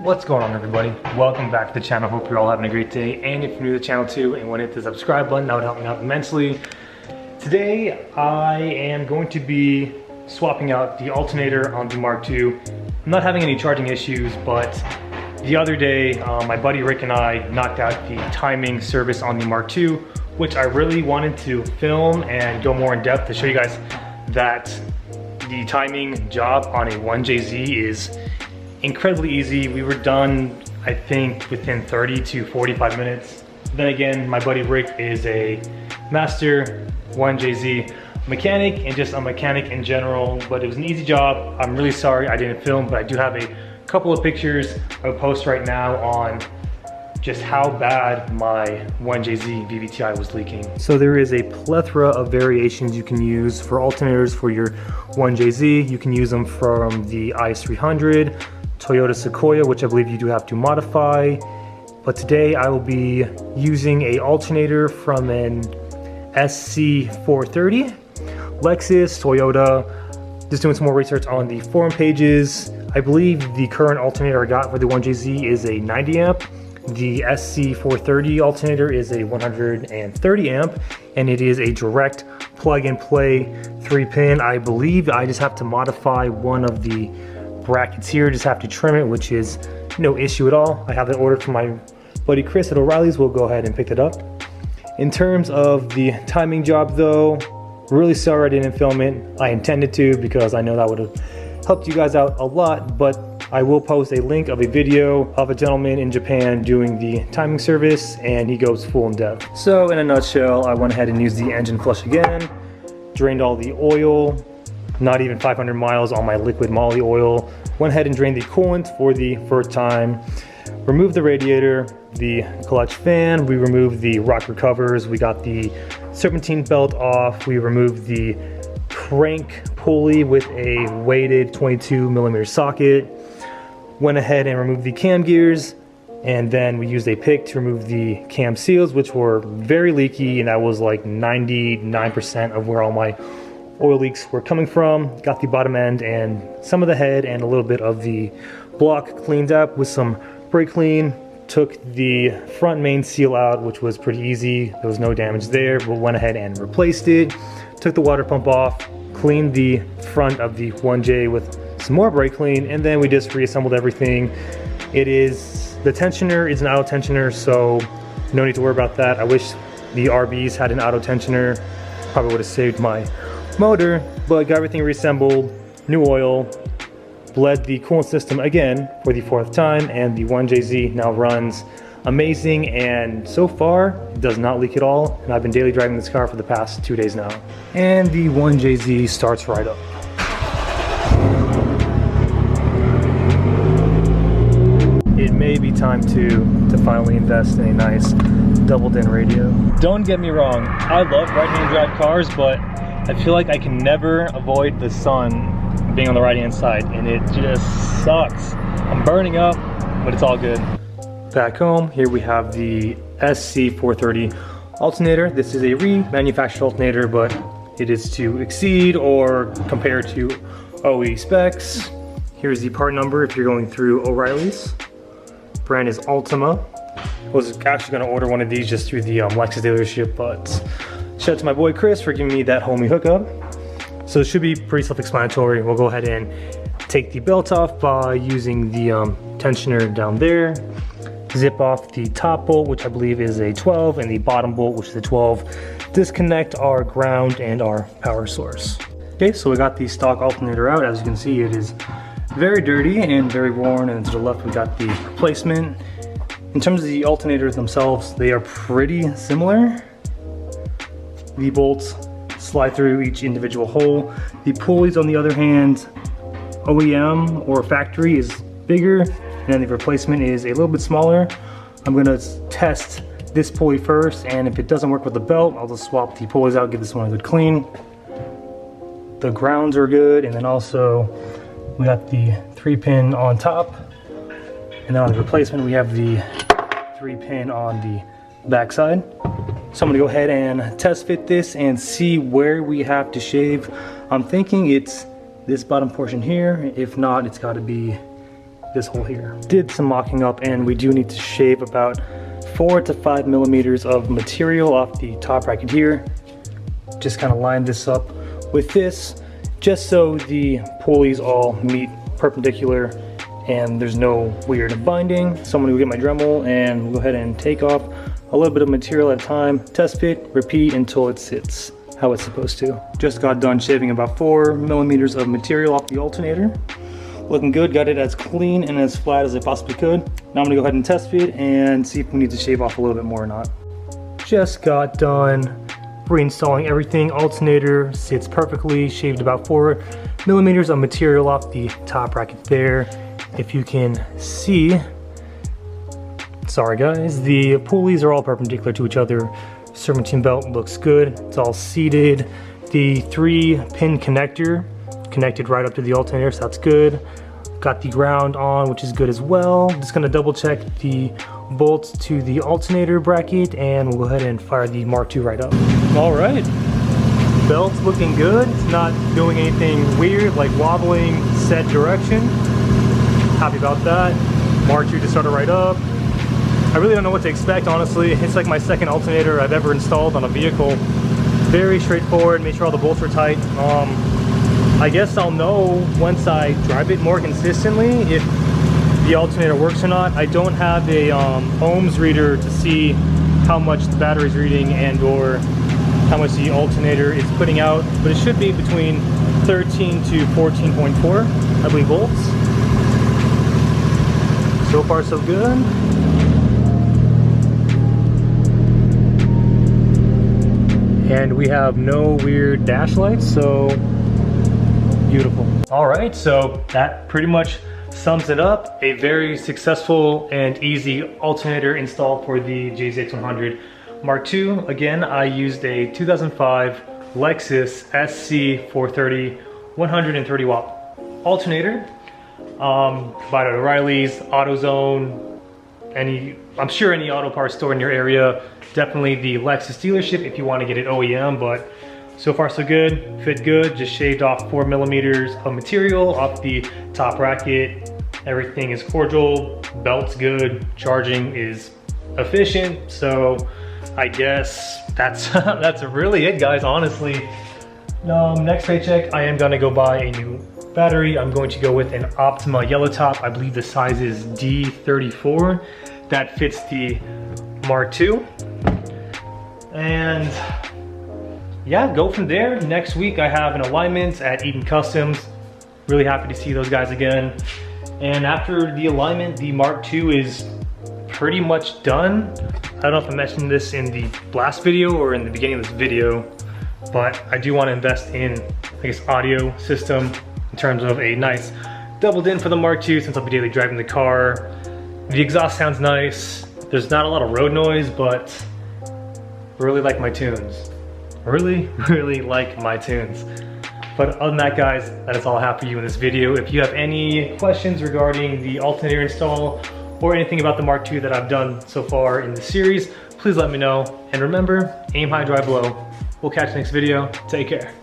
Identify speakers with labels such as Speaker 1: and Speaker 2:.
Speaker 1: What's going on, everybody? Welcome back to the channel. Hope you're all having a great day. And if you're new to the channel too and want to hit the subscribe button, that would help me out immensely. Today I am going to be swapping out the alternator on the Mark II. I'm not having any charging issues, but the other day my buddy Rick and I knocked out the timing service on the Mark II, which I really wanted to film and go more in depth to show you guys that the timing job on a 1JZ is incredibly easy. We were done, I think, within 30 to 45 minutes. Then again, my buddy Rick is a master 1JZ mechanic and just a mechanic in general, but it was an easy job. I'm really sorry I didn't film, but I do have a couple of pictures I'll post right now on just how bad my 1JZ VVTi was leaking. So there is a plethora of variations you can use for alternators for your 1JZ. You can use them from the IS300, Toyota Sequoia, which I believe you do have to modify. But today I will be using a alternator from an SC430, Lexus, Toyota. Just doing some more research on the forum pages. I believe the current alternator I got for the 1JZ is a 90 amp. The SC430 alternator is a 130 amp, and it is a direct plug and play 3-pin. I believe I just have to modify one of the brackets here, just have to trim it, which is no issue at all. I have it ordered from my buddy Chris at O'Reilly's. We'll go ahead and pick it up. In terms of the timing job though, really sorry I didn't film it. I intended to because I know that would have helped you guys out a lot, but I will post a link of a video of a gentleman in Japan doing the timing service, and he goes full in depth. So in a nutshell, I went ahead and used the engine flush again, drained all the oil, not even 500 miles on my liquid moly oil, went ahead and drained the coolant for the first time, removed the radiator, the clutch fan, we removed the rocker covers, we got the serpentine belt off, we removed the crank pulley with a weighted 22mm socket, went ahead and removed the cam gears, and then we used a pick to remove the cam seals, which were very leaky, and that was like 99% of where all my oil leaks were coming from. Got the bottom end and some of the head and a little bit of the block cleaned up with some brake clean. Took the front main seal out, which was pretty easy. There was no damage there, but went ahead and replaced it. Took the water pump off, cleaned the front of the 1J with some more brake clean, and then we just reassembled everything. The tensioner is an auto tensioner, so no need to worry about that. I wish the RBs had an auto tensioner. Probably would have saved my motor, but got everything reassembled, new oil, bled the coolant system again for the 4th time, and the 1JZ now runs amazing, and so far it does not leak at all, and I've been daily driving this car for the past 2 days now. And the 1JZ starts right up. It may be time to finally invest in a nice double-din radio. Don't get me wrong, I love right-hand drive cars, but I feel like I can never avoid the sun being on the right-hand side, and it just sucks. I'm burning up, but it's all good. Back home, here we have the SC430 alternator. This is a remanufactured alternator, but it is to exceed or compare to OE specs. Here's the part number if you're going through O'Reilly's. Brand is Ultima. I was actually going to order one of these just through the Lexus dealership, but shout out to my boy Chris for giving me that homie hookup. So it should be pretty self-explanatory. We'll go ahead and take the belt off by using the tensioner down there. Zip off the top bolt, which I believe is a 12, and the bottom bolt, which is a 12. Disconnect our ground and our power source. Okay, so we got the stock alternator out. As you can see, it is very dirty and very worn, and to the left we got the replacement. In terms of the alternators themselves, they are pretty similar. The bolts slide through each individual hole. The pulleys, on the other hand, OEM or factory is bigger, and then the replacement is a little bit smaller. I'm gonna test this pulley first, and if it doesn't work with the belt, I'll just swap the pulleys out, give this one a good clean. The grounds are good, and then also we got the 3-pin on top, and then on the replacement we have the 3-pin on the back side. So I'm gonna go ahead and test fit this and see where we have to shave. I'm thinking it's this bottom portion here. If not, it's gotta be this hole here. Did some mocking up, and we do need to shave about 4 to 5 millimeters of material off the top bracket here. Just kind of line this up with this, just so the pulleys all meet perpendicular and there's no weird binding. So I'm gonna go get my Dremel and we'll go ahead and take off a little bit of material at a time, test fit, repeat until it sits how it's supposed to. Just got done shaving about 4 millimeters of material off the alternator. Looking good, got it as clean and as flat as I possibly could. Now I'm gonna go ahead and test fit and see if we need to shave off a little bit more or not. Just got done reinstalling everything. Alternator sits perfectly, shaved about 4 millimeters of material off the top bracket there. If you can see, sorry guys, the pulleys are all perpendicular to each other. Serpentine belt looks good, it's all seated. The 3-pin connector connected right up to the alternator, so that's good. Got the ground on, which is good as well. Just gonna double check the bolts to the alternator bracket and we'll go ahead and fire the Mark II right up. All right, belt's looking good. It's not doing anything weird like wobbling set direction. Happy about that. Mark II just started right up. I really don't know what to expect, honestly. It's like my second alternator I've ever installed on a vehicle. Very straightforward, made sure all the bolts were tight. I guess I'll know once I drive it more consistently if the alternator works or not. I don't have a ohms reader to see how much the battery's reading and or how much the alternator is putting out, but it should be between 13 to 14.4, I believe, volts. So far so good. And we have no weird dash lights, so beautiful. All right, so that pretty much sums it up. A very successful and easy alternator install for the JZX100 Mark II. Again, I used a 2005 Lexus SC430 130 watt alternator. Bought at O'Reilly's, AutoZone, I'm sure any auto parts store in your area. Definitely the Lexus dealership if you want to get it OEM, but so far so good, fit good. Just shaved off 4 millimeters of material off the top bracket. Everything is cordial, belt's good, charging is efficient. So I guess that's that's really it, guys, honestly. Next paycheck, I am gonna go buy a new battery. I'm going to go with an Optima yellow top. I believe the size is D34. That fits the Mark II. And yeah, go from there. Next week I have an alignment at Eden Customs. Really happy to see those guys again. And after the alignment, the Mark II is pretty much done. I don't know if I mentioned this in the last video or in the beginning of this video, but I do want to invest in, I guess, audio system in terms of a nice double din for the Mark II since I'll be daily driving the car. The exhaust sounds nice. There's not a lot of road noise, but I really like my tunes. Really like my tunes. But other than that, guys, that is all I have for you in this video. If you have any questions regarding the alternator install or anything about the Mark II that I've done so far in the series, please let me know. And remember, aim high, drive low. We'll catch you next video. Take care.